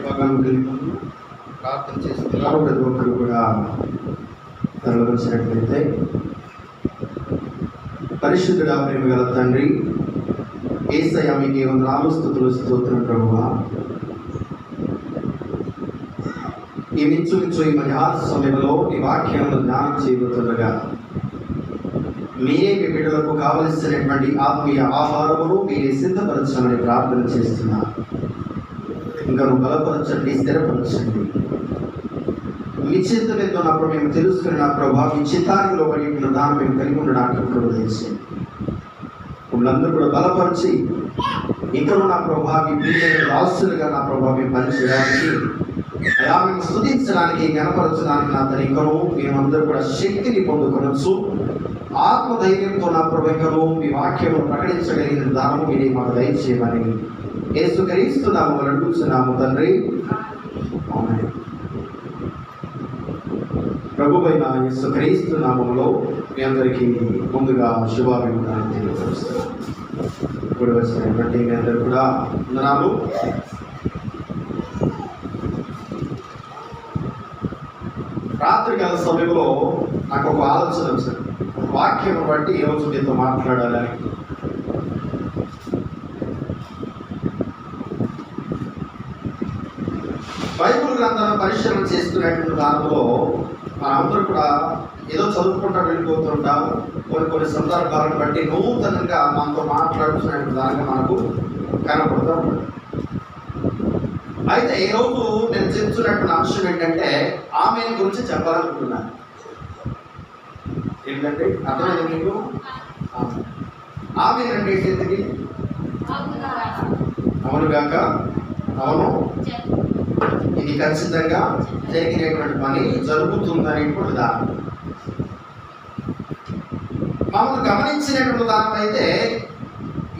భాగానికి ప్రార్థన చేస్తున్నారు. ప్రతి ఒక్కరు కూడా తరలివచ్చినట్లయితే. పరిశుద్ధుడా, ప్రేమ గల తండ్రి, యేసయ్య మీకే వందనాలు, స్తుతులు, స్తోత్రం ప్రభువా. ఈ మించుమించు ఈ మధ్యాహ్న సమయంలో ఈ వాక్యాలను జ్ఞానం చేయబోతుండగా మీరే మీ బిడ్డలకు కావలసినటువంటి ఆత్మీయ ఆహారమును మీరే సిద్ధపరచమని ప్రార్థన చేస్తున్నారు. ఇంకా నువ్వు బలపరచండి, స్థిరపరచండి. మీ చిత్తం ఎంతో అప్పుడు మేము తెలుసుకుని నా ప్రభావ మీ చిత్తానికి లోబడి దాన్ని మేము కలిగి ఉండడానికి ప్రవేశించండి. మమ్మల్ని కూడా బలపరిచి ఇంకా నా ప్రభావి రాస్తులుగా నా ప్రభావం పనిచేయడానికి, అలా మేము స్తుతించడానికి, గణపరచడానికి నా తన ఇంకను మేమందరూ కూడా శక్తిని పొందుకొనొచ్చు. ఆత్మధైర్యంతో నా ప్రభు మీ వాక్యము ప్రకటించగలిగిన దానము మీరే మాకు దయచేయమని యేసుక్రీస్తు నామమున అడుగుచున్నాము తండ్రి, ఆమేన్. ప్రభువైన యేసుక్రీస్తు నామములో మీ అందరికీ ముందుగా శుభాభివందనాలు తెలియజేస్తున్నాను. ఇప్పుడు వచ్చినటువంటి మీ అందరూ కూడా వందనాలు. రాత్రికాల సమయంలో నాకు ఒక ఆలోచన వచ్చింది. వాక్యం బట్టి ఈరోజు మీతో మాట్లాడాలని. బైబిల్ గ్రంథాన్ని పరిశీలన చేస్తున్నటువంటి దానిలో మనందరూ కూడా ఏదో చదువుకుంటా వెళ్ళిపోతుంటాం. కొన్ని సందర్భాలను బట్టి నూతనంగా మనతో మాట్లాడుతున్నటువంటి దానిగా మనకు కనపడుతూ ఉంటుంది. అయితే ఈరోజు నేను చెప్తున్నటువంటి అంశం ఏంటంటే ఆమె గురించి చెప్పాలనుకుంటున్నాను. ఏంటంటే అర్థమైంది మీకు? ఆమె అంటే ఏంటిది? అవును కాక అవును, ఇది ఖచ్చితంగా జరిగినటువంటి పని, జరుగుతుందనేటువంటి దానం. మమ్మల్ని గమనించినటువంటి దానం అయితే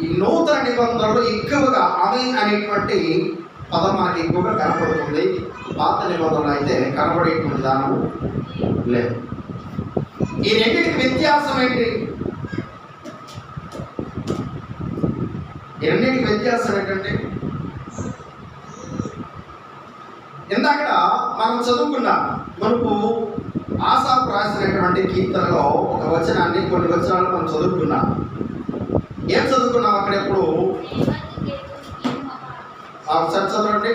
ఈ నూతన నిబంధనలు ఎక్కువగా ఆమె అనేటువంటి పదం మనకి ఎక్కువగా కనపడుతుంది. పాత నిబంధనలు అయితే కనపడేటువంటి దానము లేదు. ఈ రెండింటికి వ్యత్యాసం ఏంటి? ఈ రెండింటికి వ్యత్యాసం ఏంటంటే, ఇందాక మనం చదువుకున్నాం. మనకు ఆసాపు రాసినటువంటి కీర్తనలో ఒక వచనాన్ని, కొన్ని వచనాలు మనం చదువుకున్నాం. ఏం చదువుకున్నాం అక్కడ? ఎప్పుడు చదవండి.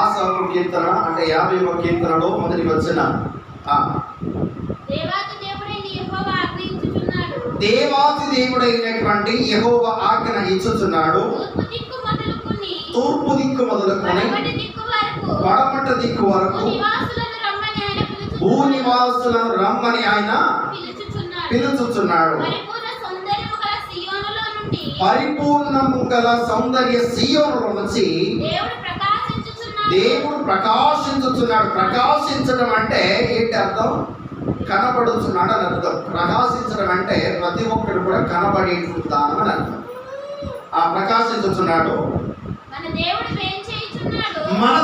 ఆసాపు కీర్తన అంటే 50వ కీర్తనలో మొదటి వచనం. దేవాతి దేవుడైనటువంటి యెహోవా ఆజ్ఞ ఇచ్చుచున్నాడు. తూర్పు దిక్కు మొదలుకొని పడమట దిక్కు వరకు భూనివాసులను రమ్మని ఆయన పిలుచుచున్నాడు. పరిపూర్ణము గల సౌందర్య సీయోనులో నుంచి దేవుడు ప్రకాశించుచున్నాడు. ప్రకాశించడం అంటే ఏంటి అర్థం? కనబడుతున్నాడు అని అర్థం. ప్రకాశించడం అంటే ప్రతి ఒక్కరు కూడా కనబడేటాను అని అర్థం. ఆ ప్రకాశించుచున్నాడు. మన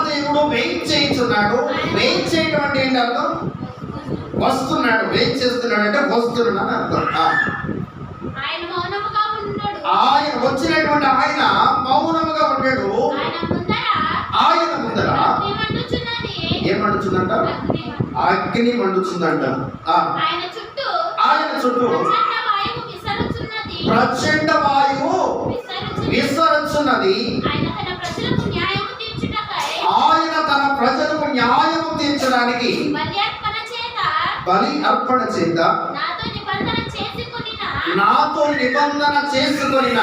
దేవుడు వెయిట్ చేయించున్నాడు. వెయిట్ చేయడం అంటే ఏంటి అర్థం? వస్తున్నాడు. వెయిట్ చేస్తున్నాడు అంటే వస్తున్నాడు అని అర్థం. ఆయన వచ్చినటువంటి ఆయన మౌనముగా ఉన్నాడు. ఆయన ముందర ఏమంటుతుందంట? అగ్ని మండుతుందంట. ఆయన చుట్టూ ప్రచండ వాయువు విసరుచున్నది. ఆయన తన ప్రజలకు న్యాయము తీర్చడానికి బలి అర్పణ చేత నాతో నిబంధన చేసుకొనిన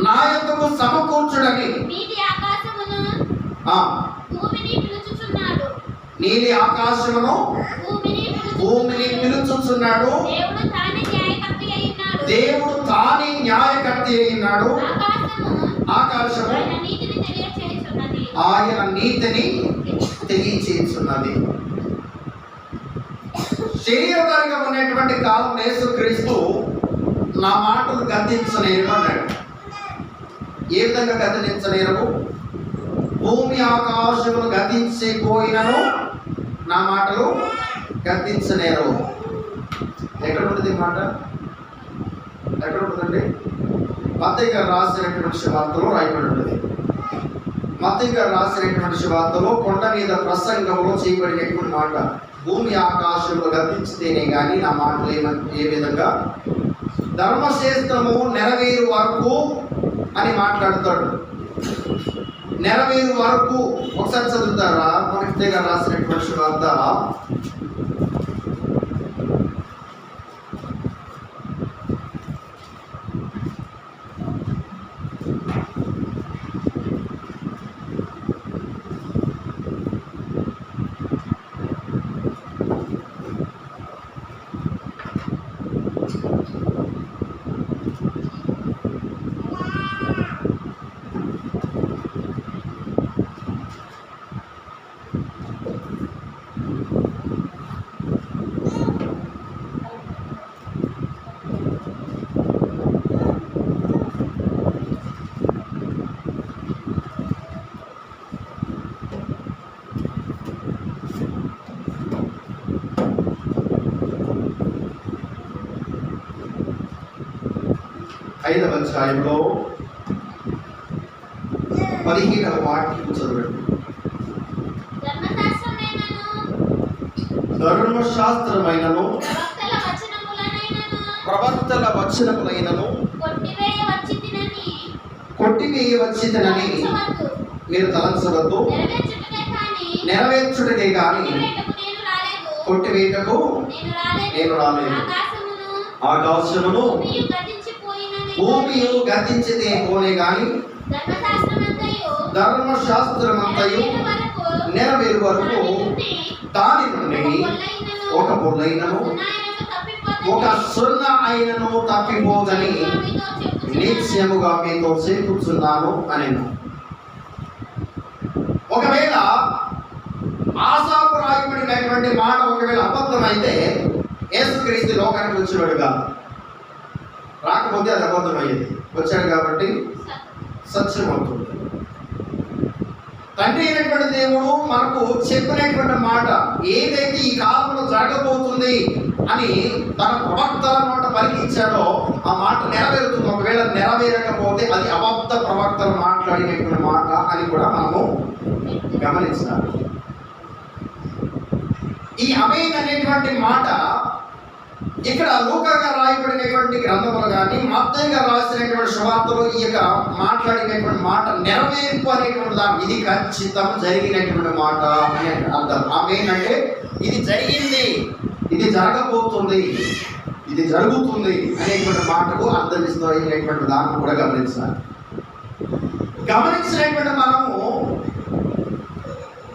నా యొద్దకు సమకూర్చుడని నీలి ఆకాశమును భూమిని పిలుచుచున్నాడు. దేవుడు తానే న్యాయకర్త అయినాడు. ఆకాశము ఆయన నీతిని తెలియచేస్తున్నది. శరీరధారిగా ఉన్నటువంటి కాలం యేసుక్రీస్తు నా మాటలు గద్దించనేరు అన్నాడు. ఏ విధంగా గద్దించనేరు? భూమి ఆకాశములు గతించిపోయినను నా మాటలు గతించలేరు. ఎక్కడ ఉంటుంది మాట? ఎక్కడ ఉంటుందండి? మత్తయి గారు రాసినటువంటి సువార్తలో రాయబడి ఉంటుంది. మత్తయి గారు రాసినటువంటి సువార్తలో కొండ మీద ప్రసంగంలో చేయబడినటువంటి మాట, భూమి ఆకాశంలో గతించితేనే కానీ నా మాటలు ఏ విధంగా ధర్మశాస్త్రము నెరవేరు వరకు అని మాట్లాడతాడు. నెరవేరు వరకు ఒకసారి చదువుతారా? మత్తయి గారు రాసినటువంటి సువార్త 5వ అధ్యాయంలో 17వ వాక్యం చదవండి. ధర్మశాస్త్రమైనను ప్రవక్తల వచనములైనను కొట్టివేయవచ్చితినని మీరు తలంచవద్దు. నెరవేర్చుటకే కానీ కొట్టివేయటకు నేను రాలేదు. ఆకాశమును భూమియు గతించితే పోనే గాని ధర్మశాస్త్రమంతయు నెరవేరు వరకు దాని నుండి ఒక పొల్లైనను ఒక సున్న అయినను తప్పిపోదని నిశ్చయముగా మీతో చేకూర్చున్నాను అని. ఒకవేళ ఆశాపు రాయబడినటువంటి మాట ఒకవేళ అబద్ధమైతే యేసుక్రీస్తు లోకానికి వచ్చినట్టుగా, రాకపోతే అది అబద్ధమయ్యేది. వచ్చాడు కాబట్టి సత్యం అవుతుంది. తండ్రి అయినటువంటి దేవుడు మనకు చెప్పినటువంటి మాట ఏదైతే ఈ కాలంలో జరగబోతుంది అని తన ప్రవక్తల నోట పలికించాడో ఆ మాట నెరవేరుతుంది. ఒకవేళ నెరవేరకపోతే అది అబద్ధ ప్రవక్తలు మాట్లాడినటువంటి మాట అని కూడా మనము గమనించాలి. ఈ అమేన్ అనేటువంటి మాట ఇక్కడ లూకాగా రాయబడినటువంటి గ్రంథములు కానీ మత్తయి గారు రాసినటువంటి సువార్తలో ఈ యొక్క మాట్లాడినటువంటి మాట నెరవేర్పు అనేటువంటి దాని ఇది ఖచ్చితం జరిగినటువంటి మాట అనే అర్థం. ఆమేన్ అంటే ఇది జరిగింది, ఇది జరగబోతుంది, ఇది జరుగుతుంది అనేటువంటి మాటకు అర్థం ఇస్తున్నటువంటి దాన్ని కూడా గమనించాలి. గమనించినటువంటి మనము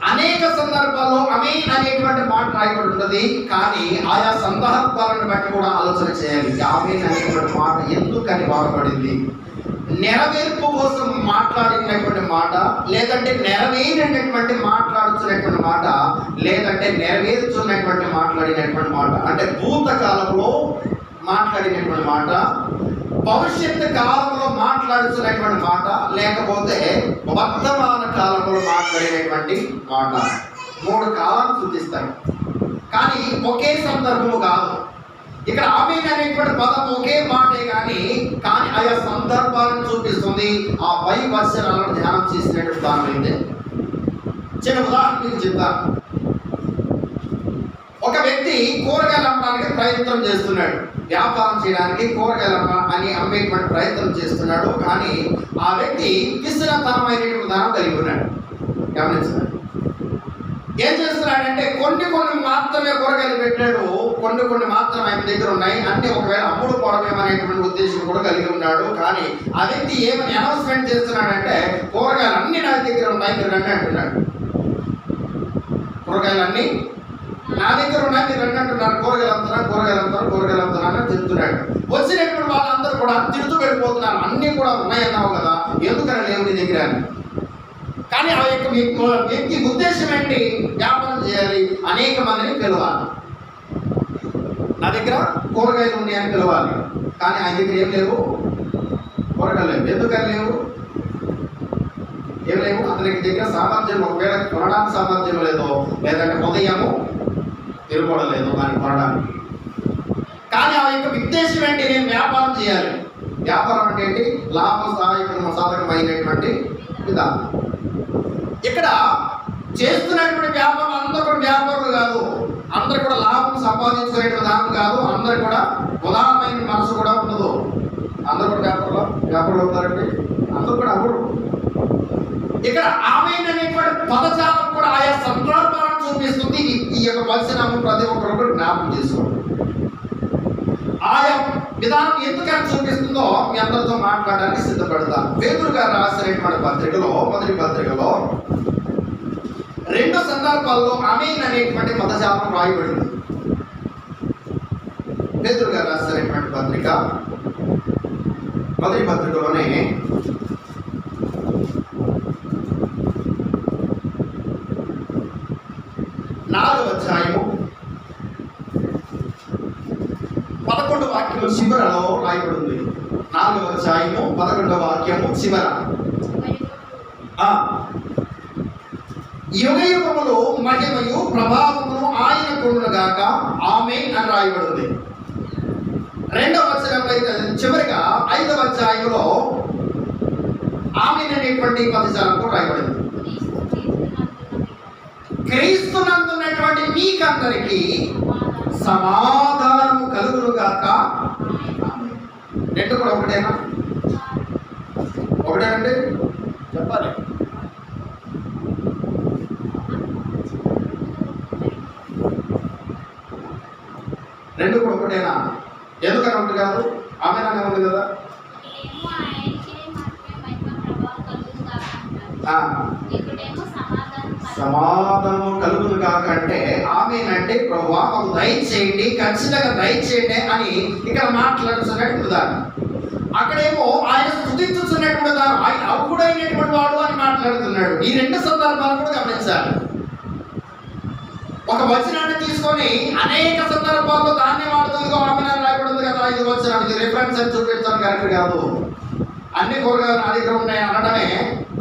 అనేక సందర్భాల్లో అమేన్ అనేటువంటి మాట రాయబడి ఉంటుంది. కానీ ఆయా సందర్భాలను బట్టి కూడా ఆలోచన చేయాలి. ఆమేన్ అనేటువంటి మాట ఎందుకని వాడబడింది? నెరవేర్పు కోసం మాట్లాడినటువంటి మాట, లేదంటే నెరవేరినటువంటి మాట్లాడుతున్నటువంటి మాట, లేదంటే నెరవేర్చున్నటువంటి మాట్లాడినటువంటి మాట. అంటే భూతకాలంలో మాట్లాడినటువంటి మాట, భవిష్యత్తు కాలంలో మాట్లాడుతున్నటువంటి మాట, లేకపోతే వర్తమాన కాలంలో మాట్లాడేటువంటి మాట. 3 కాలాలు సూచిస్తాయి, కానీ ఒకే సందర్భము కాదు. ఇక్కడ ఆమేన్ అనేటువంటి పదం ఒకే మాటే కానీ ఆయా సందర్భాలను చూపిస్తుంది. ఆ పై వచనాలను ధ్యానం చేసినటువంటి దానిలో చిన్న ఉదాహరణ మీకు చెప్తాను. ఒక వ్యక్తి కూరగాయలు అమ్మడానికి ప్రయత్నం చేస్తున్నాడు, వ్యాపారం చేయడానికి కూరగాయలు అమ్మేటువంటి ప్రయత్నం చేస్తున్నాడు. కానీ ఆ వ్యక్తి విస్తృతమైనటువంటి ధనం కలిగి ఉన్నాడు. గమనించాడు. ఏం చేస్తున్నాడంటే కొన్ని మాత్రమే కూరగాయలు పెట్టాడు, కొన్ని మాత్రమే ఆయన దగ్గర ఉన్నాయి. అన్ని ఒకవేళ అమ్ముడు పోవడమేమనేటువంటి ఉద్దేశం కూడా కలిగి ఉన్నాడు. కానీ ఆ వ్యక్తి ఏమని అనౌన్స్మెంట్ చేస్తున్నాడంటే కూరగాయలు అన్ని నా దగ్గర ఉన్నాయి, మీరు రండి అంటున్నాడు. కూరగాయలు అన్ని నా దగ్గర ఉన్నాయి, మీరు రండి అంటున్నారు. కూరగాయలు అమ్ముతున్నా అని చెప్తున్నాడు. వచ్చినటువంటి వాళ్ళందరూ కూడా తిడుతూ వెళ్ళిపోతున్నారు. అన్నీ కూడా ఉన్నాయన్నావు కదా, ఎందుకని లేవు నీ దగ్గర అని. కానీ ఆ యొక్క వ్యక్తి ఉద్దేశం ఏంటి? వ్యాపారం చేయాలి, అనేక మందిని పిలవాలి. నా దగ్గర కూరగాయలు ఉన్నాయని పిలవాలి. కానీ ఆయన దగ్గర ఏం లేవు, కూరగాయలు లేవు. ఎందుకని లేవు? ఏం లేవు. అతనికి దగ్గర సామర్థ్యం, ఒకవేళ కొనడానికి సామర్థ్యం లేదో, లేదంటే ఉదయము తిరుగుబడలేదు దాన్ని కొనడానికి. కానీ ఆ యొక్క ఉద్దేశం ఏంటి? నేను వ్యాపారం చేయాలి. వ్యాపారం అంటే ఏంటి? సాధకమైనటువంటి విధానం. ఇక్కడ చేస్తున్నటువంటి వ్యాపారం అందరూ కూడా వ్యాపారులు కాదు, అందరు కూడా లాభం సంపాదించుకునే విధానం కాదు, అందరు కూడా ఉదాహరణ మనసు కూడా ఉండదు. అందరూ కూడా వ్యాపారులు అవుతారండి, అందరూ కూడా అవరు. ఇక్కడ ఆమె అనేటువంటి పదజాలం కూడా ఆయా సందర్భాలను చూపిస్తుంది. ఈ యొక్క వచనము ప్రతి ఒక్కరు కూడా జ్ఞాపకం చేసుకోండి. ఆయా విధానం ఎందుకని చూపిస్తుందో మీ అందరితో మాట్లాడడానికి సిద్ధపడతాను. పేతురు గారు రాసినటువంటి పత్రికలో, మొదటి పత్రికలో 2 సందర్భాల్లో ఆమేన్ అనేటువంటి పదజాలం రాయబడింది. పేతురు గారు రాసినటువంటి పత్రిక మొదటి పత్రికలోనే 4వ అధ్యాయము 11వ వాక్యము చివరలో రాయబడింది. 4వ అధ్యాయము 11వ వాక్యము చివర, యుగ యుగములు మహిమయు ప్రభావమును ఆయన కొనుగాక ఆమేన్ అని రాయబడింది. 2వ వచనంలో అయితే చివరిగా 5వ అధ్యాయంలో ఆమేన్ అనేటువంటి పదజాలం కూడా రాయబడింది. క్రీస్తునందున్నటువంటి మీకందరికీ సమాధానము కలుగునుగాక. 2 కూడా ఒకటేనా? ఒకటేనండి, చెప్పాలి. రెండు కూడా ఒకటేనా? ఎందుకని ఒకటి కాదు? ఆమె ఉంది కదా. సమాధానం కలుగును కాక అంటే ఆమెనంటే ప్రభువా మాకు దయచేయండి, ఖచ్చితంగా దయచేయండి అని ఇక్కడ మాట్లాడుతున్నట్టు ఉదాహరణ. అక్కడేమో ఆయన స్తుతించుతున్నటువంటి ఉదాహరణ, ఆయన అప్పుడైనటువంటి వాడు అని మాట్లాడుతున్నాడు. ఈ 2 సందర్భాలు కూడా గమనించాలి. ఒక వచనాన్ని తీసుకొని అనేక సందర్భాల్లో దాన్ని వాడుతుందిగా ఆమె రాయబడింది కదా. ఇది వచనానికి రిఫరెన్స్ అని చూపించడం కరెక్ట్ కాదు. అన్ని కూరగాయలు నా దగ్గర ఉన్నాయి అనడమే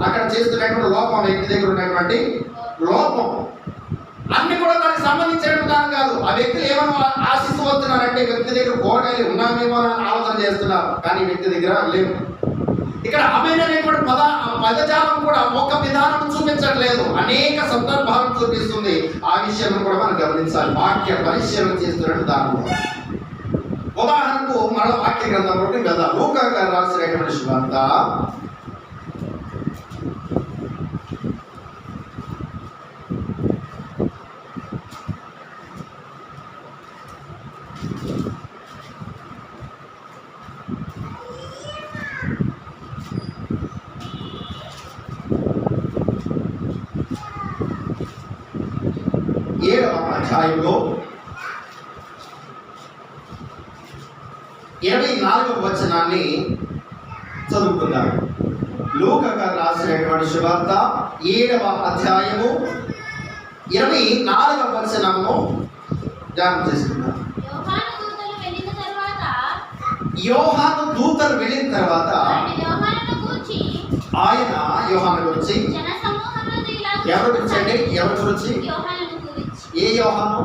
అక్కడ చేస్తున్నటువంటి లోపం, వ్యక్తి దగ్గర ఉన్నటువంటి లోపం. అన్ని కూడా దానికి సంబంధించిన విధానం కాదు. ఆ వ్యక్తులు ఏమైనా ఆశిస్తూ వస్తున్నారంటే వ్యక్తి దగ్గర కూరగాయలు ఉన్నామేమో అని ఆలోచన చేస్తున్నారు, కానీ వ్యక్తి దగ్గర లేవు. ఇక్కడ ఆమెన్ అనేటువంటి పదజాలం కూడా ఒక విధానం చూపించట్లేదు, అనేక సందర్భాలను చూపిస్తుంది. ఆ విషయం కూడా మనం గమనించాలి. వాక్య పరిశీలన చేస్తున్నట్టు దానిలో ఉదాహరణకు మన వాక్య గ్రంథంలోకి కదా లూకా గారు రాసినటువంటి సువార్త 7వ అధ్యాయంలో 24వ వచనాన్ని చదువుకుందాం. లూకా గారు రాసినటువంటి సువార్త 7వ అధ్యాయము 24వ వచనమును ధ్యానం చేసుకుందాం. యోహాను దూతలు వెళ్ళిన తర్వాత ఆయన యోహాను గురించి ఎవరి గురించి అండి? ఎవరి గురించి? ఏ యోహాను?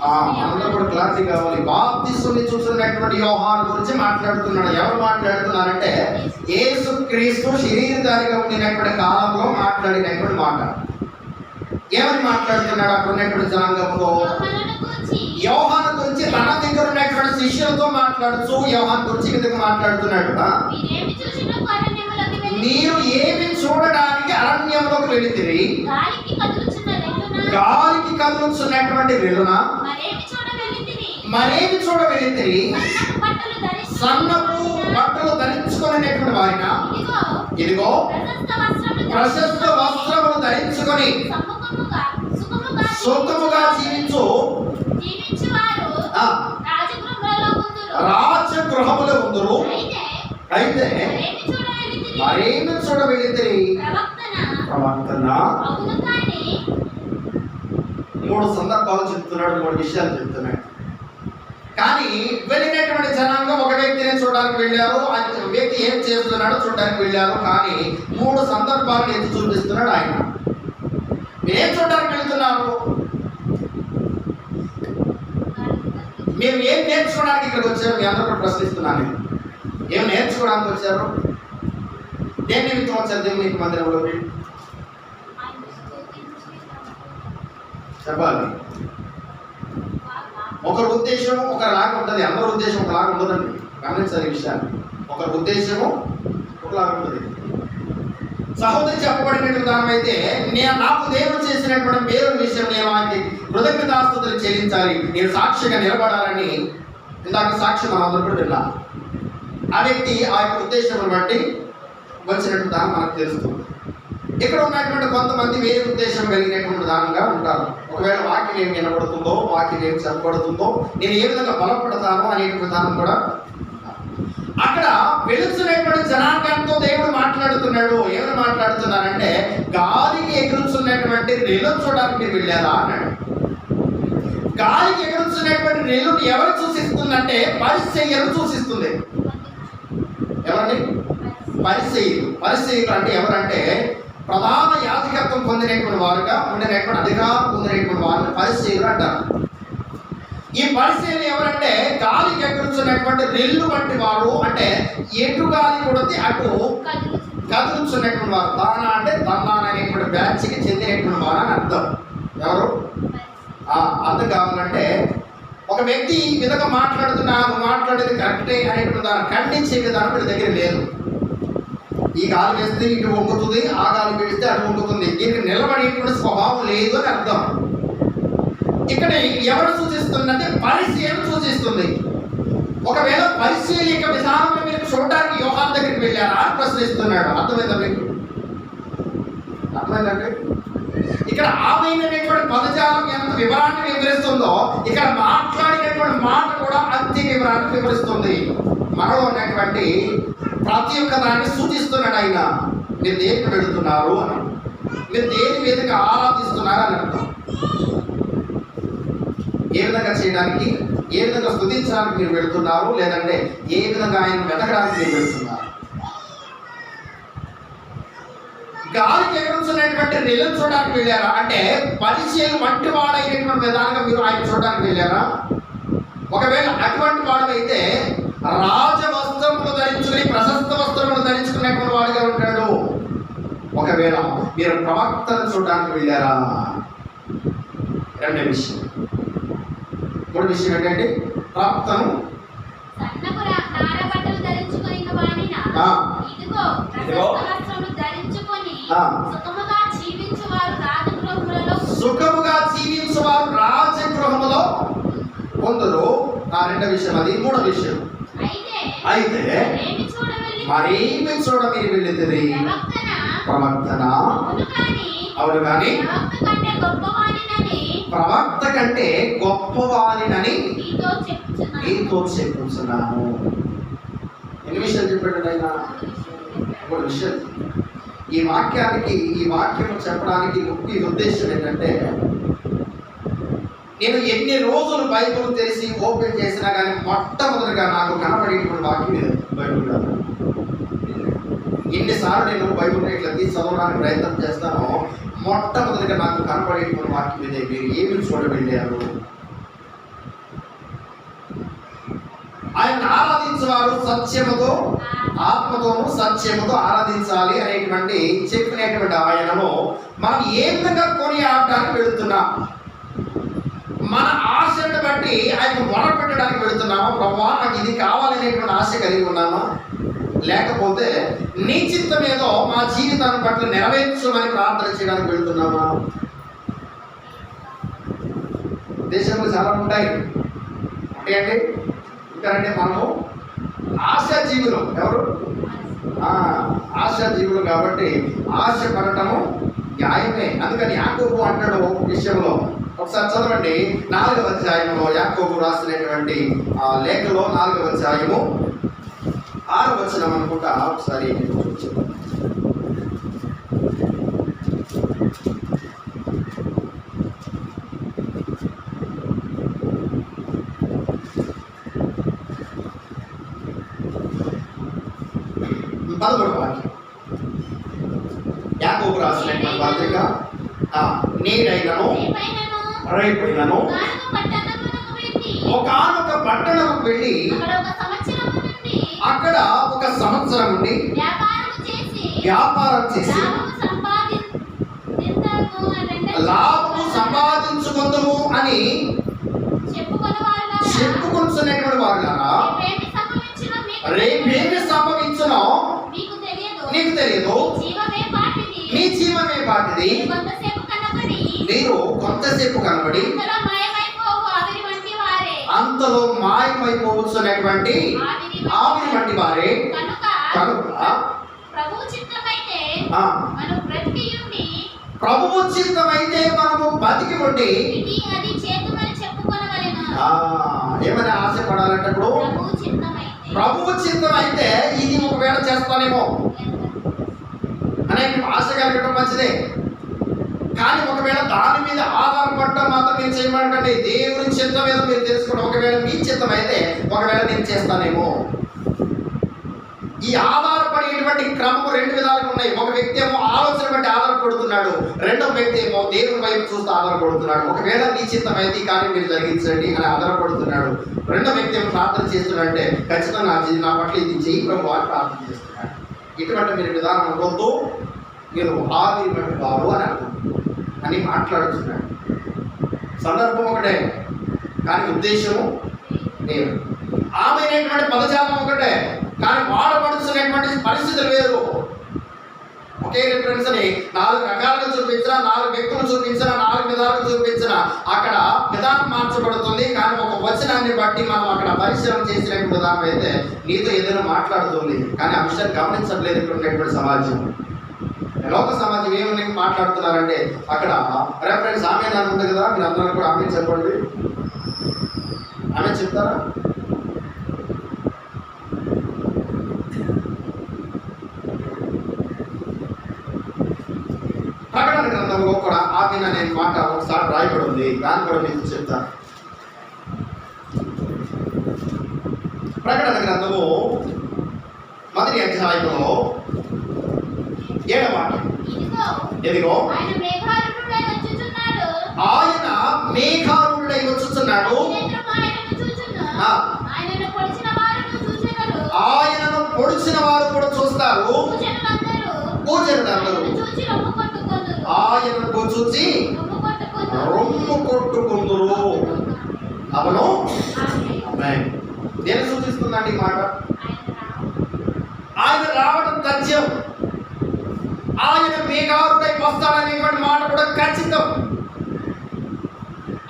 అందరూ కూడా క్లారిటీ కావాలి. బాప్తిస్ముని చూస్తున్నటువంటి యోహాను గురించి మాట్లాడుతున్నాడు. ఎవరు మాట్లాడుతున్నారంటే యేసు క్రీస్తు శరీరధారిగా ఉండినటువంటి కాలంలో మాట్లాడినటువంటి మాట. ఏమని మాట్లాడుతున్నాడు? అక్కడ ఉన్నటువంటి జనాంగంలో యోహాను గురించి తన దగ్గర ఉన్నటువంటి శిష్యులతో మాట్లాడుతూ యోహాను గురించి విధంగా మాట్లాడుతున్నాడు. మీరు ఏమి చూడడానికి అరణ్యంలోకి వెళితిరి? గాలికి కదులుచున్నటువంటి వెలున మరేమి చూడ వెళితిరి? సన్నపు బట్టలు ధరించుకునేటువంటి వారిన ఇదిగో ప్రశస్త వస్త్రములు ధరించుకొని సుఖముగా జీవించు రాజగృహములో ఉందరు. అయితే మరేమి చూడ వెళితిరి? ప్రవక్తన. 3 సందర్భాలు చెప్తున్నాడు, 3 విషయాలు చెప్తున్నాడు. కానీ వెళ్ళినటువంటి జనాంగం ఒక వ్యక్తిని చూడడానికి వెళ్ళారు. ఆ వ్యక్తి ఏం చేస్తున్నాడో చూడడానికి వెళ్ళారు. కానీ 3 సందర్భాలను ఎత్తి చూపిస్తున్నాడు ఆయన. ఏం చూడడానికి వెళ్తున్నారు? మేము ఏం నేర్చుకోవడానికి ఇక్కడికి వచ్చారు? మీ అందరూ కూడా ప్రశ్నిస్తున్నాను. ఏం నేర్చుకోవడానికి వచ్చారు? దేని నిమిత్తం వచ్చారు దేవునికి మందిరంలోకి? చెప్పాలి. ఒకరి ఉద్దేశం ఒకలాగా ఉంటుంది, అందరి ఉద్దేశం ఒకలాగా ఉండదండి. గమనించాలి ఈ విషయాన్ని. ఒకరి ఉద్దేశము ఒకలాగా ఉంటుంది. సహోదరి చెప్పబడిన విధానం అయితే, నాకు దేవుడు చేసినటువంటి మేలు విషయం నేను ఆయనకి కృతజ్ఞతాస్తుతులు చెల్లించాలి, నేను సాక్షిగా నిలబడాలని ఇందాక సాక్షి మనందరూ కూడా విన్నాను. ఆ వ్యక్తి ఆ యొక్క ఉద్దేశం బట్టి వచ్చినట్టు దాన్ని మనకు తెలుస్తుంది. ఇక్కడ ఉన్నటువంటి కొంతమంది వేరే ఉద్దేశం కలిగినటువంటి దానంగా ఉంటారు. ఒకవేళ వాక్యం ఏమి వినబడుతుందో, వాక్యం ఏమి చెప్పబడుతుందో, నేను ఏ విధంగా బలపడతాను అనేటువంటి విధానం కూడా. అక్కడ వెలుస్తున్నటువంటి జనాంగంతో దేవుడు మాట్లాడుతున్నాడు. ఏమని మాట్లాడుతున్నారంటే, గాలికి ఎగురుతున్నటువంటి రెలు చూడడానికి మీరు వెళ్ళారా అన్నాడు. గాలికి ఎగురుతున్నటువంటి రెలుని ఎవరు సూచిస్తుందంటే, పరిసయ్యులు సూచిస్తుంది. ఎవరండి? పరిసయ్యులు అంటే ఎవరంటే, ప్రధాన యాజకత్వం పొందినటువంటి వారుగా ఉండినటువంటి అధికారం పొందినటువంటి వారిని పరిసయ్యులు అంటారు. ఈ పరిశీలన ఎవరంటే, గాలికి ఎగురుతున్నటువంటి రెల్లు వంటి వారు, అంటే ఎటు గాలి కొడితే అటు కదులుతున్నటువంటి వారు. తానా అంటే తన్నాన అనేటువంటి బ్యాచ్కి చెందినటువంటి వారు అని అర్థం. ఎవరు అర్థం కావాలంటే, ఒక వ్యక్తి ఈ విధంగా మాట్లాడుతున్నాను, మాట్లాడేది కరెక్టే అనేటువంటి దాన్ని ఖండించే విధానం వీళ్ళ దగ్గర లేదు. ఈ గాలి వేస్తే ఇటు వంగుతుంది, ఆ గాలి వేస్తే అటు వంగుతుంది, దీనికి నిలబడేటువంటి స్వభావం లేదు అని అర్థం. ఇక్కడ ఎవరు సూచిస్తుందంటే, పరిశీలన సూచిస్తుంది. ఒకవేళ పరిశీలిక విధానం మీరు చూడడానికి యోహాను దగ్గరికి వెళ్ళారా అని ప్రశ్నిస్తున్నాడు. అర్థమైందా మీకు? అర్థమైందండి? ఇక్కడ ఆమెనటువంటి పదజాలం ఎంత వివరాన్ని వివరిస్తుందో, ఇక్కడ మాట్లాడినటువంటి మాట కూడా అంతే వివరాన్ని వివరిస్తుంది. మనలో ఉన్నటువంటి ప్రతి ఒక్క దాన్ని సూచిస్తున్నాడు ఆయన. మీరు దేనికి వెళుతున్నారు అని, మీరు దేని విధంగా ఆరాధిస్తున్నారు అని అర్థం. ఏ విధంగా చేయడానికి, ఏ విధంగా స్తుతించడానికి మీరు వెళుతున్నారు, లేదంటే ఏ విధంగా ఆయన వెతకడానికి మీరు వెళుతున్నారు. గాలికి ఎగురుతున్నటువంటి రెల్లు చూడడానికి వెళ్ళారా అంటే, పరిచయం వంటి వాడైనటువంటి విధానంగా మీరు ఆయన చూడడానికి వెళ్ళారా? ఒకవేళ అటువంటి వాడైతే రాజ వస్త్రములు ధరించుకుని, ప్రశస్త వస్త్రములు ధరించుకునేటువంటి వాడుగా ఉంటాడు. ఒకవేళ మీరు ప్రవక్తను చూడడానికి వెళ్ళారా? రెండో విషయం. మూడో విషయం ఏంటంటే, ప్రవక్తను సుఖముగా జీవించువారు రాజగృహములో కొందరు. ఆ రెండో విషయం. అది మూడో విషయం. అయితే మరేమి చూడ మీరు వెళ్ళితే ప్రవక్తన? అవును, కానీ ప్రవక్త కంటే గొప్పవానినని నీతో చెప్పుతున్నాను. ఎన్ని విషయాలు చెప్పాడు ఆయన? మూడు విషయాలు. ఈ వాక్యం చెప్పడానికి ముఖ్య ఉద్దేశం ఏంటంటే, నేను ఎన్ని రోజులు బైబిల్ తెలిసి ఓపెన్ చేసినా కానీ మొట్టమొదటిగా నాకు కనబడేటువంటి వాక్యం ఇది. బైబిల్ కాదు. ఎన్నిసార్లు నేను బైబిల్ ఇట్లా తీసి చదవడానికి ప్రయత్నం చేస్తానో, మొట్టమొదటిగా నాకు కనబడేటువంటి వాక్యం ఇదే. మీరు ఏమి చూడబెళ్ళారు? ఆయన ఆరాధించేవారు సత్యముతో, ఆత్మతోనూ సత్యముతో ఆరాధించాలి అనేటువంటి చెప్పినటువంటి ఆయనను మనం ఏ విధంగా కొనియాడడానికి వెళుతున్నాం? మన ఆశను బట్టి ఆయన మొరపెట్టడానికి వెళుతున్నామా? ప్రభువా, నాకు ఇది కావాలనేటువంటి ఆశ కలిగి ఉన్నామా? లేకపోతే నీ చిత్తం ఏదో మా జీవితాన్ని పట్ల నెరవేర్చమని ప్రార్థన చేయడానికి వెళ్తున్నామా? దేశంలో చాలా ఉంటాయి. అంటే ఎందుకంటే మనము ఆశాజీవులు. ఎవరు? ఆశాజీవులు. కాబట్టి ఆశ పడటము న్యాయమే. అందుకని యాకోబు అంటాడు ఒక విషయంలో, ఒకసారి చదవండి 4వ అధ్యాయంలో యాకోబు రాసినటువంటి లేఖలో 4వ అధ్యాయము 6వ వచనం అనుకుంటా. ఒకసారి యాకోబు రాసినటువంటి పత్రిక, నేనైనను రేపైనను ఒకానొక పట్టణంకు వెళ్ళి అక్కడ ఒక సంవత్సరం నుండి వ్యాపారం చేసి లాభము సంపాదించుకుందాము అని చెప్పుకుంటున్నటువంటి వారులారా, రేపేమి సంభవించునో నీకు తెలియదు. మీ జీవమే పాటిది. మీరు కొంతసేపు కనబడి అంతలో మాయమైపోవచ్చున్నటువంటి ఆవిరి వంటి వారే. కనుక ప్రభువు చిత్తమైతే మనము బతికి ఉండి ఏమైనా ఆశపడాలంటే ఇప్పుడు ప్రభువు చిత్తం అయితే ఇది ఒకవేళ చేస్తానేమో అనే ఆశ కలగటం మంచిదే. కానీ ఒకవేళ దాని మీద ఆధారపడటం మాత్రం మీరు చేయమంటే దేవుని చిత్తం ఏదో మీరు తెలుసుకోండి. ఒకవేళ మీ చిత్తం అయితే ఒకవేళ నేను చేస్తానేమో. ఈ ఆధారపడేటువంటి క్రమం రెండు విధాలుగా ఉన్నాయి. ఒక వ్యక్తి ఏమో ఆలోచన బట్టి ఆధారపడుతున్నాడు, రెండవ వ్యక్తి ఏమో దేవుని వైపు చూస్తూ ఆధారపడుతున్నాడు. ఒకవేళ మీ చిత్తం అయితే కానీ మీరు జరిగించండి అని ఆధారపడుతున్నాడు. రెండవ వ్యక్తి ఏమో ప్రార్థన చేస్తున్నాడంటే ఖచ్చితంగా నా పట్ల ఇది చెయ్యి ప్రభు అని ప్రార్థన చేస్తున్నాడు. ఇటువంటి మీరు విధానం వద్దు, మీరు ఆవిరి వంటి వారు అని మాట్లాడుతున్నాడు. సందర్భం ఒకటే కానీ ఉద్దేశము వేరు. ఆమె అనేటువంటి పదజాలం ఒకటే కానీ వాడబడుతున్నటువంటి పరిస్థితులు వేరు. ఒకే రిఫరెన్స్ ని 4 రకాలుగా చూపించిన, 4 వ్యక్తులు చూపించిన, 4 విధాలుగా చూపించిన అక్కడ విధానం మార్చబడుతుంది. కానీ ఒక వచనాన్ని బట్టి మనం అక్కడ పరిశీలన చేసినటువంటి విధానం అయితే నీతో ఏదైనా మాట్లాడుతుంది. కానీ ఆ విషయాన్ని గమనించట్లేదు ఇప్పుడున్నటువంటి సమాజం. లోక సమాజం ఏమని మాట్లాడుతున్నారంటే అక్కడ రెఫరెన్స్ ఆమె అని ఉంది కదా, మీరు అందరూ కూడా ఆమె చెప్పండి. ఆమె చెప్తారా? ప్రకటన గ్రంథంలో కూడా ఆమె అనే మాట ఒకసారి రాయబడి ఉంది. దాన్ని కూడా మీకు చెప్తాను. ప్రకటన గ్రంథము 1వ అధ్యాయంలో 7వ మాట, ఎదిగో ఆయన మేఘారూఢుడై వచ్చుచున్నాడు, ఆయనను పొడిచిన వారు కూడా చూస్తారు, పూజలందరూ ఆయనను చూసి రొమ్ము కొట్టుకుందురు. అవును, నేను సూచిస్తున్నాను ఈ మాట. ఆయన రావడం తథ్యం, ఆయన మేఘారుడై వస్తాడనేటువంటి మాట కూడా ఖచ్చితం.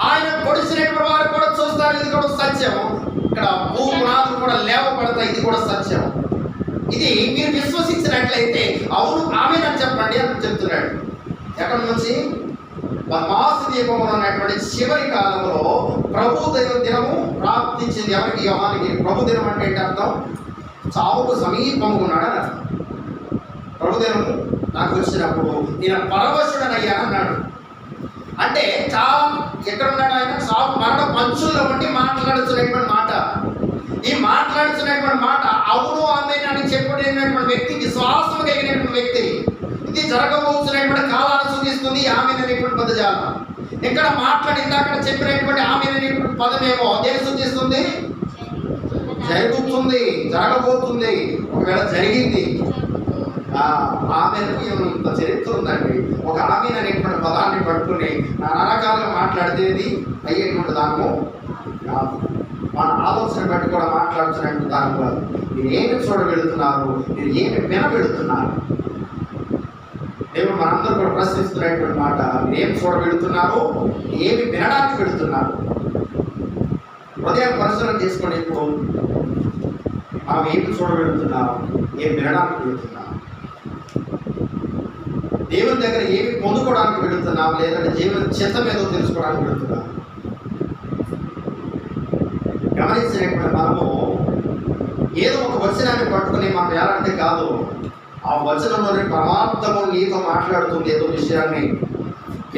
ఆయన పొడిచినటువంటి వారు కూడా చూస్తారు, ఇది కూడా సత్యం. ఇక్కడ భూపునాదులు కూడా లేవపడతాయి, ఇది కూడా సత్యం. ఇది మీరు విశ్వసించినట్లయితే అవును ఆమెనని చెప్పండి అని చెప్తున్నాడు. ఎక్కడి నుంచి? మహాసు దీపంలో ఉన్నటువంటి చివరి కాలంలో ప్రభు దినము ప్రాప్తించింది. ఎవరికి? యోహానికి. ప్రభు దినం అంటే ఏంటి అర్థం? చావుకు సమీపంగా ఉన్నాడని అర్థం. ప్రభు దినము నాకు వచ్చినప్పుడు నేను పరవశుడనయ్యా అన్నాడు. అంటే చాలా ఎక్కడ ఉన్నాడు ఆయన? చావు మరణ పంచుల్లో ఉండి మాట్లాడుతున్నటువంటి మాట. ఈ మాట్లాడుతున్నటువంటి మాట అవును ఆమె అని చెప్పినటువంటి వ్యక్తి, విశ్వాసం కలిగినటువంటి వ్యక్తి. ఇది జరగబోతున్నటువంటి కాలాన్ని సూచిస్తుంది ఆమె అనేటువంటి పదజాలం. ఇక్కడ మాట్లాడింది అక్కడ చెప్పినటువంటి ఆమె అనేటువంటి పదమేమో దేని సూచిస్తుంది? జరుగుతుంది, జరగబోతుంది, ఒకవేళ జరిగింది. ఆమెకు ఇంత చరిత్ర ఉందండి. ఒక ఆమె అనేటువంటి పదాన్ని పట్టుకుని నానా రకాలుగా మాట్లాడితేది అయ్యేటువంటి దానము కాదు. మన ఆలోచన బట్టి కూడా మాట్లాడుతున్నటువంటి దాని కాదు. మీరు ఏమి చూడగలుగుతున్నారు, మీరు ఏమి వినగలుగుతున్నారు? దేవుడు మనందరూ కూడా ప్రశ్నిస్తున్నటువంటి మాట, మీరు ఏమి చూడగలుగుతున్నారు, ఏమి వినడానికి వెళుతున్నారు? హృదయం పరిశీలన చేసుకోండి. ఇప్పుడు మనం ఏమి చూడగలుగుతున్నాం, ఏమి వినడానికి వెళుతున్నాం? దేవుని దగ్గర ఏమి పొందుకోవడానికి వెళుతున్నాం, లేదంటే జీవన చిత్తం ఏదో తెలుసుకోవడానికి వెళుతున్నాం? గమనించినప్పుడు మనము ఏదో ఒక వచనాన్ని పట్టుకుని మనం ఎలాంటి కాదు, ఆ వచనంలోని పరమార్థము నీతో మాట్లాడుతుంది. ఏదో విషయాన్ని,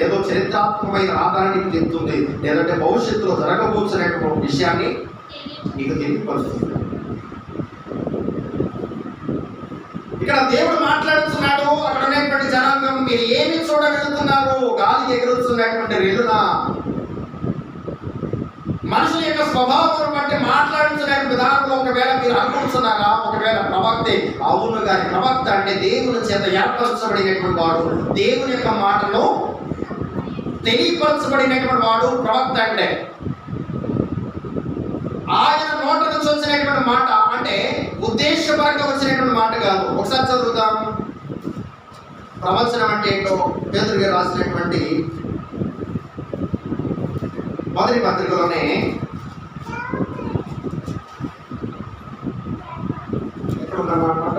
ఏదో చరిత్రాత్మకమైన ఆధారానికి చెప్తుంది, లేదంటే భవిష్యత్తులో జరగబోతున్నటువంటి విషయాన్ని నీకు తెలియపరుస్తుంది. ఇక్కడ దేవుడు మాట్లాడుతున్నాడు. అక్కడ ఉన్నటువంటి జనాంగం మీరు ఏమి చూడగలుగుతున్నారు? గాలికి ఎగురుతున్నటువంటి రెల్లునా, మనుషుల యొక్క స్వభావం బట్టి మాట్లాడించిన విధానంలో ఒకవేళ మీరు అనుకుంటున్నారా, ఒకవేళ ప్రవక్తే అవును గాని ప్రవక్త అంటే దేవుని చేత ఏర్పరచబడినటువంటి వాడు, దేవుని యొక్క మాటను తెలియపరచబడినటువంటి వాడు ప్రవక్త అంటే. ఆయన నోట నుంచి వచ్చినటువంటి మాట అంటే ఉద్దేశపరంగా వచ్చినటువంటి మాట కాదు. ఒకసారి చదువుతాం. ప్రవచనం అంటే ఏంటో పేతురు గారు రాసినటువంటి మొదటి పత్రికలోనే ఎక్కడున్నామన్నమాట,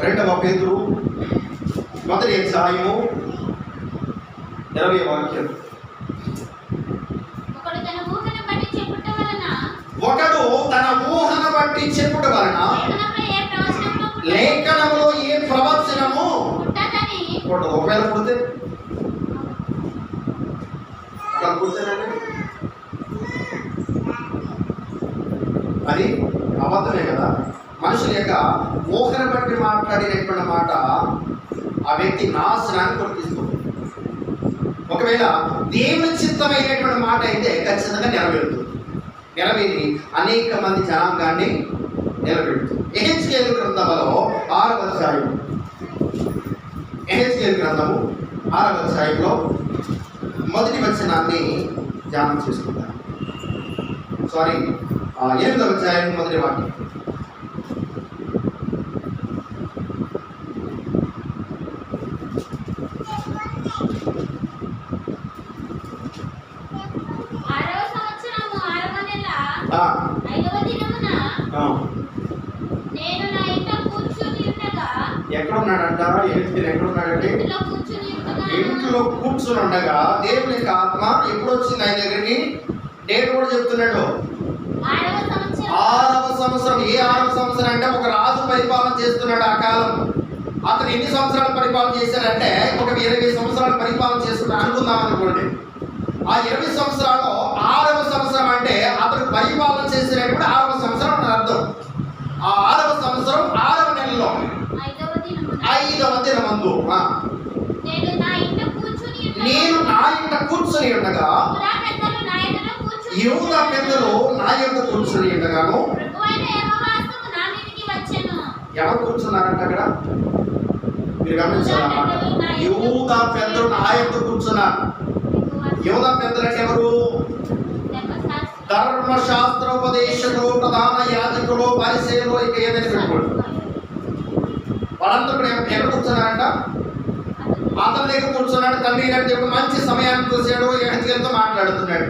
రెండవ పేతురు మొదటి అధ్యాయము 20వ వాక్యం. ఒకడు తన ఊహను బట్టి చెప్పుట వలన లేఖనములో ఏ ప్రవచనము పుట్టదు. ఒకవేళ పుడితే అది అబద్ధమే కదా. మనుషుల యొక్క ఊహను బట్టి మాట్లాడినటువంటి మాట ఆ వ్యక్తి నాశనాన్ని కొట్టిస్తుంది. ఒకవేళ దేవుని చిత్తమైనటువంటి మాట అయితే ఖచ్చితంగా నెరవేరుతుంది. నెరవేరి అనేక మంది జనాంగాన్ని నిలబెడుతుంది. యెహెజ్కేలు గ్రంథంలో 6వ అధ్యాయం, యెహెజ్కేలు గ్రంథము 6వ అధ్యాయంలో మొదటి వచనాన్ని ధ్యానం చేసుకుంటారు. 8వ అధ్యాయం మొదటి వాక్యం. ఎక్కడున్నాడంట? ఎక్కడున్నాడంటే ఇంట్లో కూర్చుని ఉండగా దేవుని యొక్క ఆత్మ ఎప్పుడు వచ్చింది ఆయన దగ్గరికి? డేట్ కూడా చెప్తున్నాడు. 6వ సంవత్సరం. ఏ 6వ సంవత్సరం అంటే ఒక రాజు పరిపాలన చేస్తున్నాడు ఆ కాలం. అతను ఎన్ని సంవత్సరాలు పరిపాలన చేశాడంటే ఒక 20 సంవత్సరాలు పరిపాలన చేస్తున్నాడు అనుకుందాం అనుకోండి. ఆ 20 సంవత్సరాల్లో 6వ సంవత్సరం అంటే అతను పరిపాలన చేసినప్పుడు 6వ సంవత్సరం అని అర్థం. ఆ 6వ సంవత్సరం 6వ నెలలో 5వ దినమందు నేను నా ఇంట కూర్చుని ఉండగా యూదా పెద్దలు నా యొద్ద కూర్చుని ఉండగాను. ఎవరు కూర్చున్నారంట అక్కడ? మీరు గమనించాలన్నమాట. యూదా పెద్దలు నా యొద్ద కూర్చున్నారు. యూదా పెద్దలు అంటే ఎవరు? ధర్మశాస్త్రోపదేశకులు, ప్రధాన యాజకులు, పరిసయ్యులు, ఇక ఏదైనా పెట్టుకోండి. వాళ్ళందరూ ఎక్కడ కూర్చున్నారంట? అతని దగ్గర కూర్చున్నాడు. తండ్రి దేవుడు మంచి సమయాన్ని చూశాడు. యెహెజ్కేలుతో మాట్లాడుతున్నాడు.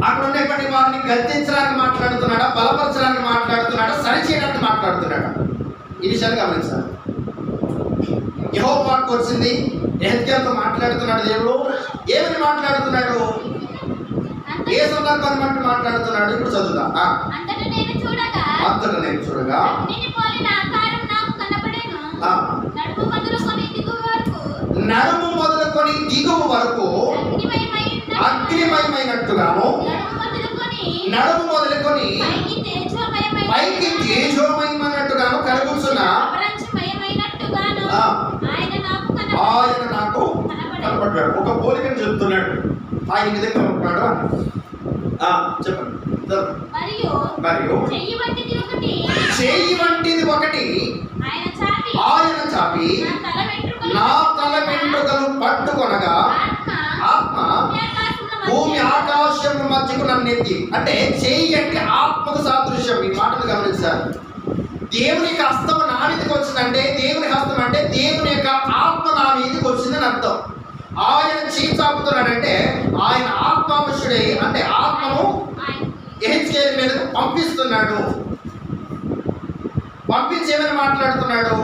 అక్కడ ఉండేటువంటి వారిని గద్దించడానికి మాట్లాడుతున్నాడా, బలపరచడానికి మాట్లాడుతున్నాడా, సరిచేయడానికి మాట్లాడుతున్నాడా? ఈ విషయాన్ని గమనించాలి. యెహోవా వాక్కు వచ్చింది. యెహెజ్కేలుతో మాట్లాడుతున్నాడు దేవుడు. ఏమని మాట్లాడుతున్నాడు? ఏ సందర్భాన్ని బట్టి మాట్లాడుతున్నాడు? ఇప్పుడు చదువుదా. అంతటా నేను చూడగా నడుము మొదలుకొని దిగువ వరకు అగ్నిమయమైనట్టుగాను, నడుము మొదలుకొని పైకి తేజోమయమైనట్టుగాను కలుగుతున్న ఆయన నాకు కనపడ్డాడు. ఒక పోలికను చెప్తున్నాడు. ఆయన విధంగా కనపడ్డాడు అని చెప్పండి. మరియు చెయ్యి వంటిది ఒకటి ఆయన చాపి నా తల వెంట్రుకలు పట్టుకొనగా ఆత్మ భూమి ఆకాశం మధ్యకు నన్నెత్తి. అంటే చెయ్యి అంటే ఆత్మకు సాదృశ్యం. ఈ మాటలు గమనించారు. దేవుని యొక్క హస్తం నా మీదకి వచ్చిందంటే, దేవుని హస్తం అంటే దేవుని యొక్క ఆత్మ నా మీదకి వచ్చిందని అర్థం. ఆయన చెయ్యి చాపుతున్నాడంటే ఆయన ఆత్మాంశుడే, అంటే ఆత్మను యెహెజ్కేలు మీదకు పంపిస్తున్నాడు. పంపించేమని మాట్లాడుతున్నాడు?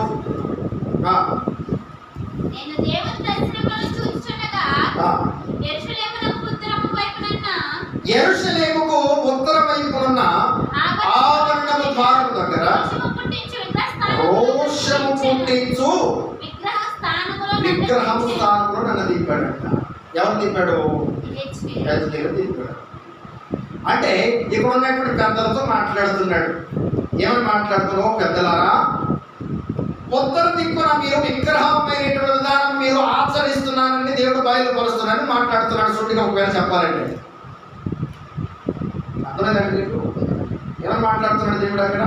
యెరూషలేముకు ఉత్తర వైపునున్న ఆవరణము ద్వారము దగ్గర రోషము పుట్టించు విగ్రహము స్థానంలో నన్ను దింపాడంట. ఎవరు దింపాడు? యెహెజ్కేలు దింపాడు. అంటే ఇక్కడ ఉన్నటువంటి పెద్దలతో మాట్లాడుతున్నాడు. ఏమని మాట్లాడుతున్నావు? పెద్దలారా, ఉత్తర దిక్కున మీరు విగ్రహమైనటువంటి విధానం మీరు ఆచరిస్తున్నానని దేవుడు బయలుపరుస్తున్నానని మాట్లాడుతున్నాడు. సూటిగా ఒకవేళ చెప్పాలంటే అర్థమైందండి మీకు? ఏమని మాట్లాడుతున్నాడు దేవుడు? అక్కడ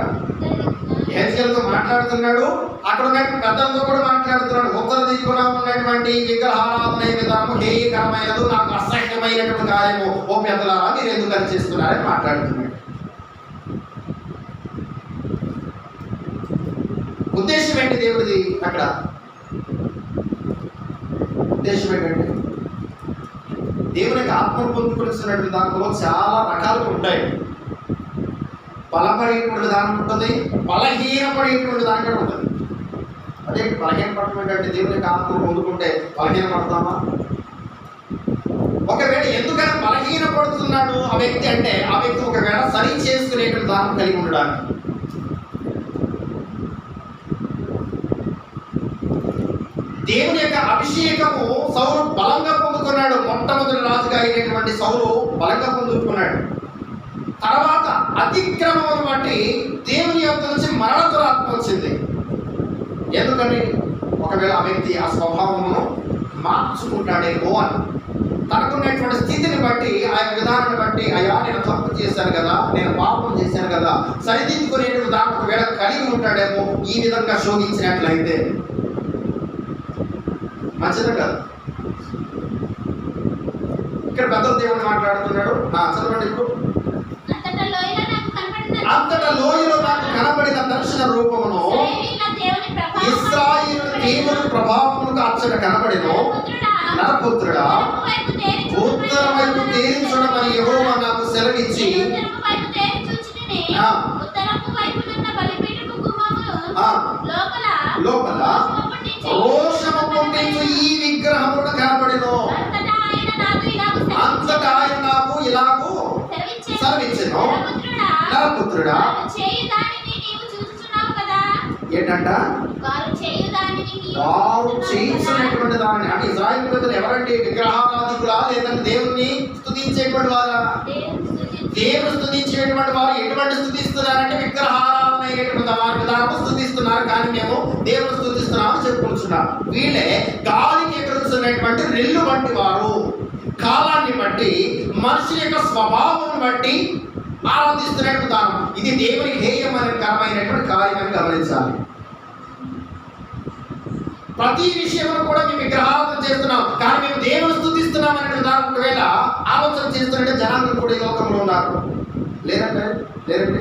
హెచ్కెల్తో మాట్లాడుతున్నాడు, అక్కడ ఉన్నటువంటి పెద్దలతో కూడా మాట్లాడుతున్నాడు. ఉత్తర దిక్కున ఉన్నటువంటి విగ్రహారాధన విధానము హేయకరమైనది, నాకు అసహ్యమైనటువంటి కార్యము. ఓ పెద్దలారా, మీరు ఎందుకు అది చేస్తున్నారని మాట్లాడుతున్నాడు. ఉద్దేశం ఏంటి దేవుడిది? అక్కడ ఉద్దేశం ఏంటంటే దేవునికి ఆత్మను పొందుకునిస్తున్నటువంటి దాంట్లో చాలా రకాలుగా ఉంటాయి. బలపడేటువంటి విధానం ఉంటుంది, బలహీనపడేటువంటి దాని కూడా ఉంటుంది. అదే బలహీనపడటం ఏంటంటే దేవునికి ఆత్మను పొందుకుంటే బలహీనపడతామా? ఒకవేళ ఎందుకని బలహీనపడుతున్నాడు ఆ వ్యక్తి అంటే, ఆ వ్యక్తి ఒకవేళ సరి చేసుకునేటువంటి దానం కలిగి ఉండడానికి. దేవుని యొక్క అభిషేకము సౌలు బలంగా పొందుకున్నాడు. మొట్టమొదటి రాజుగా అయినటువంటి సౌలు బలంగా పొందుకున్నాడు. తర్వాత అతిక్రమమును బట్టి దేవుని యొక్క నుంచి మరణ దురాత్మ వచ్చింది. ఎందుకని? ఒకవేళ ఆ వ్యక్తి ఆ స్వభావమును మార్చుకుంటాడేమో అని, తనకున్నటువంటి స్థితిని బట్టి, ఆ యొక్క విధానాన్ని బట్టి, అయ్యా నేను తప్పు చేశాను కదా, నేను పాపం చేశాను కదా, సరిదిద్దుకునేటువంటి దానికి ఒకవేళ కలిగి ఉంటాడేమో. ఈ విధంగా శోధించినట్లయితే మంచిది కదా. ఇక్కడ పెద్దలు దేవుడు మాట్లాడుతున్నాడు. చదవండి ఇప్పుడు. అంతటా లోయలో నాకు కనబడిన దర్శన రూపమును ఇశ్రాయేలు దేవుని ప్రభావమును అచ్చట కనబడెను. నరపుత్రుడా, ఉత్తర వైపు తేరి చూడమని యెహోవా నాకు సెలవిచ్చి లోపల రోషము పుట్టించు ఈ విగ్రహమును కనబడెను. అంతటా ఆయన నాకు ఇలాగూ సెలవిచ్చెను. నరపుత్రుడా, ఏంటంట? వారు చేయించినటువంటి దానిని, అంటే ఇశ్రాయేలు ప్రజలు ఎవరంటే విగ్రహారాధికులా లేదంటే దేవుణ్ణి స్తుతించేటువంటి వారా? దేవుని స్తుతించేటువంటి వారు ఎటువంటి స్తుతిస్తున్నారంటే విగ్రహారాధన అయినటువంటి వారి విధానం స్తుతిస్తున్నారు. కానీ మేము దేవుని స్తుతిస్తున్నామని చెప్పుకుంటున్నాం. వీళ్ళే గాలికి ఎగురుతున్నటువంటి రెల్లు వంటి వారు. కాలాన్ని బట్టి, మనిషి యొక్క స్వభావం బట్టి ఆరాధిస్తున్నటువంటి దానం. ఇది దేవునికి హేయకరమైనటువంటి కార్యమని గమనించాలి. ప్రతి విషయంలో కూడా మేము విగ్రహారాధన చేస్తున్నాం, కానీ మేము దేవుని స్తుతిస్తున్నాం అనేటువంటి దాని ఒకవేళ ఆలోచన చేస్తున్నట్టే జనాంగం కూడా ఈ లోకంలో ఉన్నారు. లేదంటే లేరండి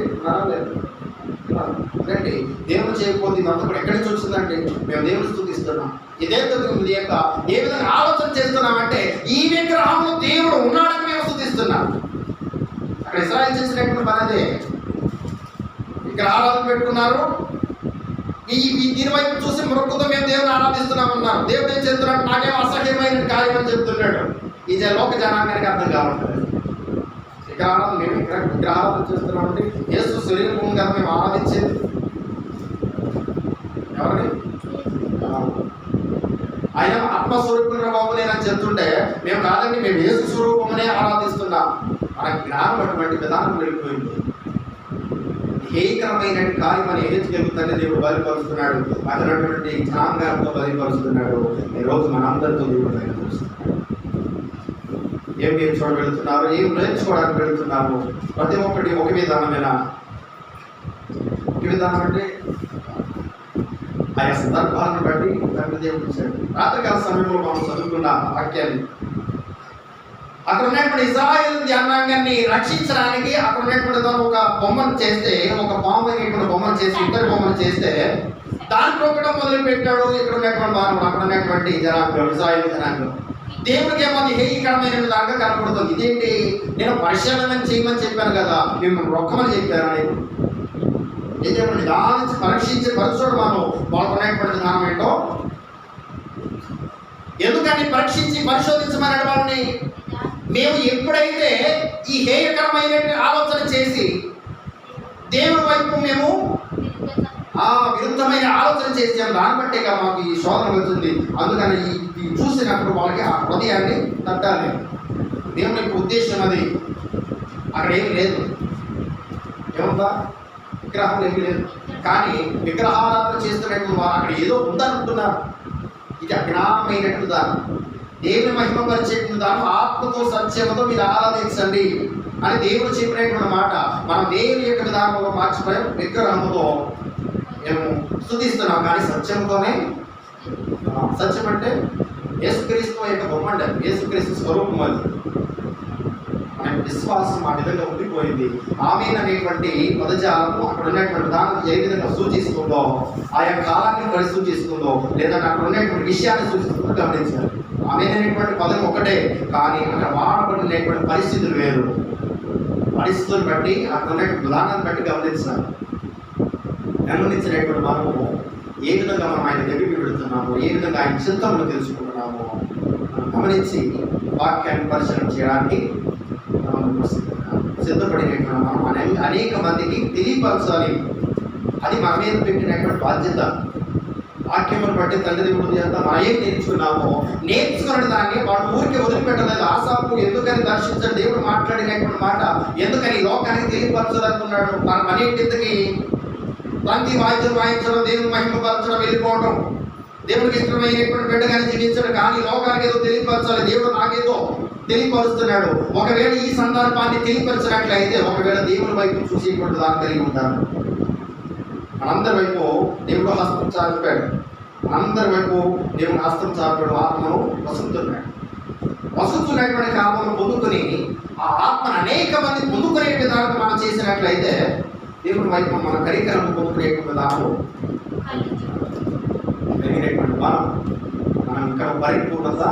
రండి. దేవుడు చేయకపోతే ఇదంతా కూడా ఎక్కడి నుంచి వచ్చిందంటే మేము దేవుని స్తుతిస్తున్నాం. ఇదే యొక్క ఏ విధంగా ఆలోచన చేస్తున్నామంటే ఈ విగ్రహంలో దేవుడు ఉన్నాడని మేము స్తుతిస్తున్నాం. అక్కడ ఇశ్రాయేలు చేసినటువంటి పని అదే. విగ్రహారాధన పెట్టుకున్నారు. దీని వైపు చూసి మృక్కుతో మేము దేవుని ఆరాధిస్తున్నామన్నారు. దేవుడు ఏం చెప్తున్నాడు? నాకేమో అసహ్యమైన కార్యం అని చెప్తున్నాడు. ఈ లోక జనాంగానికి అర్థం కావట్లేదు. విగ్రహారాధన మేము విగ్రహారాధన చేస్తున్నామంటే యేసు శరీరం కదా మేము ఆరాధించేది ఎవరిని? ఆయన ఆత్మస్వరూపుల బాబు నేనని చెప్తుంటే మేము కాదండి, మేము యేసు స్వరూపమునే ఆరాధిస్తున్నాం. మన జ్ఞానం అటువంటి విధానం వెళ్ళిపోయింది. హేయకరమైన కార్యం అని హెచ్చగలుగుతానే దేవుడు బయలుపరుస్తున్నాడు. అతనటువంటి జ్ఞానంతో బయలుపరుస్తున్నాడు. ఈరోజు మనందరితో దేవుడు బయలుపరుస్తున్నాడు. ఏం నేర్చుకోవడం వెళ్తున్నారు, ఏం నేర్చుకోవడానికి వెళ్తున్నారు? ప్రతి ఒక్కటి ఒక విధానమేనా? ఒక విధానం అంటే ఆయా సందర్భాలను బట్టి తండ్రి దేవుడు ఇచ్చాడు. రాత్రికాల సమయంలో మనం చదువుకున్న వాక్యాన్ని, అక్కడ ఉన్నటువంటి ఇశ్రాయేలు జనాంగాన్ని రక్షించడానికి అక్కడ ఉన్నటువంటి ఒక బొమ్మను చేస్తే, ఒక పాము అనేటువంటి బొమ్మను చేసి, ఇద్దరు బొమ్మను చేస్తే దాన్ని ప్రొక్కడం మొదలు పెట్టాడు. ఇక్కడ ఉన్నటువంటి మానవుడు, అక్కడ ఉన్నటువంటి జనాంగం, ఇశ్రాయేలు జనాంగం దేవుడికి ఏమది హేయకరమైన దాకా కనపడుతుంది. ఇదేంటి? నేను పరిశీలన చేయమని చెప్పాను కదా, మేము రొక్కమని చెప్పాను. ఏం చెప్పండి? దాని నుంచి పరీక్షించి పరీక్షడు మనం వాళ్ళకున్నటువంటి జ్ఞానం ఏంటో. ఎందుకని పరీక్షించి పరిశోధించమనే వాళ్ళని మేము ఎప్పుడైతే ఈ హేయకరమైన ఆలోచన చేసి దేవుడి వైపు మేము విరుద్ధమైన ఆలోచన చేసాము, దాన్ని బట్టే మాకు ఈ శోధన వచ్చింది. అందుకని ఈ చూసినప్పుడు వాళ్ళకి ఆ హృదయాన్ని తట్టాలి. దేవుని యొక్క ఉద్దేశం అది. అక్కడ ఏమి లేదు. ఏముందా? విగ్రహం ఏమి లేదు. కానీ విగ్రహారాధన చేస్తున్నటువంటి వారు అక్కడ ఏదో ఉందనుకుంటున్నారు. ఇది అజ్ఞానమైనటువంటి దానం. దేవుని మహిమపరిచేటువంటి దానం ఆత్మతో సత్యముతో మీరు ఆరాధించండి అని దేవుడు చెప్పినటువంటి మాట. మనం దేవుని యొక్క విధానంలో మార్చిపోయి విగ్రహంతో మేము స్తుతిస్తున్నాం. కానీ సత్యంతోనే. సత్యం అంటే యేసుక్రీస్తు యొక్క బొమ్మ అండి, యేసుక్రీస్తు స్వరూపం. అది మన విశ్వాసం ఆ విధంగా ఉండిపోయింది. ఆమేన్ అనేటువంటి పదజాలము అక్కడ ఉన్నటువంటి దాన్ని ఏ విధంగా సూచిస్తుందో, ఆయా కాలాన్ని బట్టి సూచిస్తుందో, లేదా అక్కడ ఉన్నటువంటి విషయాన్ని సూచిస్తుందో గమనించాలి. ఆమేన్ అనేటువంటి పదం ఒకటే, కానీ అక్కడ వాడబడినటువంటి పరిస్థితులు వేరు. పరిస్థితులను బట్టి అక్కడ ఉన్నటువంటి విధానాన్ని బట్టి గమనించాలి. గమనించినటువంటి మనము ఏ విధంగా మనం ఆయన దగ్గరికి వెళుతున్నామో, ఏ విధంగా ఆయన చిత్తంలో తెలుసుకుంటున్నామో గమనించి వాక్యాన్ని పరిశీలన చేయడానికి సిద్ధపడినటువంటి మనం అనేక మందికి తెలియపరచాలి. అది మన మీద పెట్టినటువంటి బాధ్యత. వాక్యమును బట్టి తండ్రి దేవుడు చేత మనం ఏం నేర్చుకున్నామో నేర్చుకున్న దాన్ని వాడు ఊరికి వదిలిపెట్టలేదు. ఆసాపు ఎందుకని దర్శించడం దేవుడు మాట్లాడినటువంటి మాట, ఎందుకని లోకానికి తెలియపరచాలనుకున్నాడు. మన పని ఏంటికి తంతి వాయిద్యం వాయించడం, దేవుని మహిమపరచడం, వెళ్ళిపోవడం, దేవుడికి ఇష్టమైనటువంటి బిడ్డగానే జీవించడం. కానీ లోకానికి ఏదో తెలియపరచాలి, దేవుడు నాకేదో తెలియపరుస్తున్నాడు. ఒకవేళ ఈ సందర్భాన్ని తెలియపరిచినట్లయితే ఒకవేళ దేవుని వైపు చూసేటువంటి దాన్ని కలిగి ఉంటాను. మనందరి వైపు దేవుడు హస్తం చాపాడు. మనందరి వైపు దేవుడు హస్తం చాపాడు. ఆత్మను వసుతున్నాడు. వసుతున్నటువంటి కాలంలో పొందుకొని ఆ ఆత్మను అనేక మంది పొందుకునే విధానం మనం చేసినట్లయితే దేవుని వైపు మన కరికరం పొందుకునేటువంటి విధానం కలిగినటువంటి మనం ఇక్కడ పరిపూర్ణత.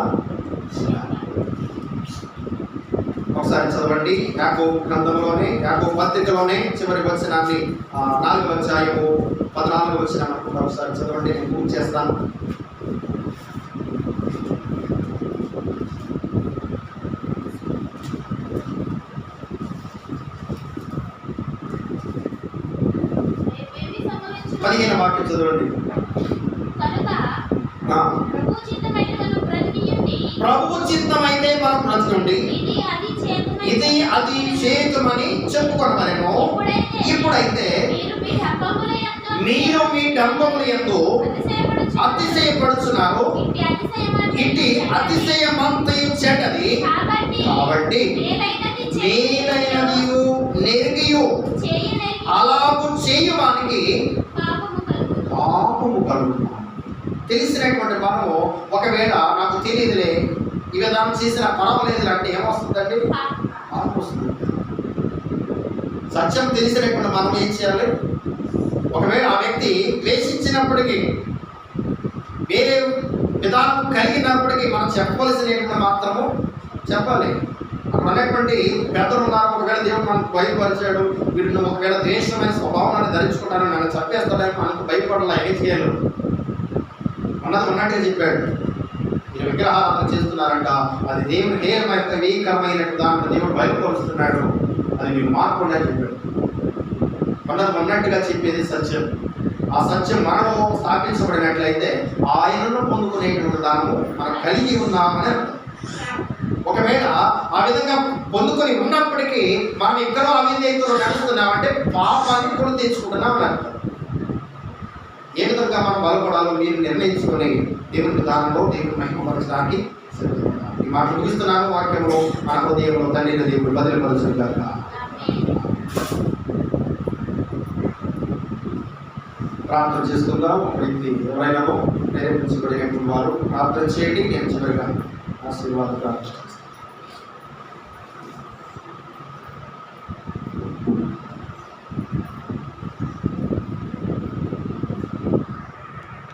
ఒకసారి చదవండి యాకోబు గ్రంథంలోనే, యాకోబు పత్రికలోనే చివరి వచనాన్ని 4వ అధ్యాయము 14వ వచనం అనుకుంటా. ఒకసారి చదవండి, నేను పూర్తి చేస్తాను. పదిహేను వాక్యం చదవండి. ప్రభు చిత్తమైతే మనం బ్రతకండి, ఇది అది చేతుమని చెప్పుకొనమనేమో. ఇప్పుడైతే మీరు మీ డంబముల యందు అతిశయపడుచున్నారు. ఇటు అతిశయమంతయు చెడ్డది. కాబట్టి మేలైనదియు నెరిగియు అలాగు చేయువానికి పాపము కలుగుతుంది. తెలిసినటువంటి మనము ఒకవేళ నాకు తెలియదులే, ఈ విధానం చేసిన పర్వాలేదు అంటే ఏమొస్తుందండి? పాపం వస్తుంది. సత్యం తెలిసినటువంటి మనం ఏం చేయాలి? ఒకవేళ ఆ వ్యక్తి ద్వేషించినప్పటికీ, వేరే విధానం కలిగినప్పటికీ మనం చెప్పవలసినటువంటి మాత్రము చెప్పాలి. అక్కడ అనేటువంటి పెద్దలు ఉన్నారు. ఒకవేళ దేవుడు మనకు భయపరిచాడు, వీటిని ఒకవేళ ద్వేషమైన స్వభావాన్ని ధరించుకుంటానని నన్ను చంపేస్తాడని మనకు భయపడాలి. ఏం చేయాలి అన్నది ఉన్నట్టుగా చెప్పాడు. మీరు విగ్రహారాధన చేస్తున్నారంట, అది దేవుని హేయకరమైనట్టు దాంట్లో దేవుడు భయపరుస్తున్నాడు, అది మీరు మార్పుకుండా చెప్పాడు. అన్నది ఉన్నట్టుగా చెప్పేది సత్యం. ఆ సత్యం మనలో స్థాపించబడినట్లయితే ఆయనను పొందుకునేటువంటి దానము మనం కలిగి ఉన్నామని అర్థం. ఒకవేళ ఆ విధంగా పొందుకొని ఉన్నప్పటికీ మనం ఎక్కడో అవిధేయతలో నడుస్తున్నామంటే పాపాన్ని కూడా తెచ్చుకుంటున్నామని అర్థం. ఏ విధంగా మనం బలపడాలో మీరు నిర్ణయించుకొని దేవుని దానంలో దేవుని మహిమపరచడానికి సిద్ధపడాలి. ఈ మాట ముగిస్తున్నాను. వాక్యంలో మన హృదయంలో తండ్రి దేవుడు బదిలిపరచుగాక. ప్రార్థన చేసుకుందాం. వ్యక్తి ఎవరైనా ప్రేరేపించబడినటువంటి వారు ప్రార్థన చేయండి. నేను చివరిగా ఆశీర్వాద ప్రార్థన.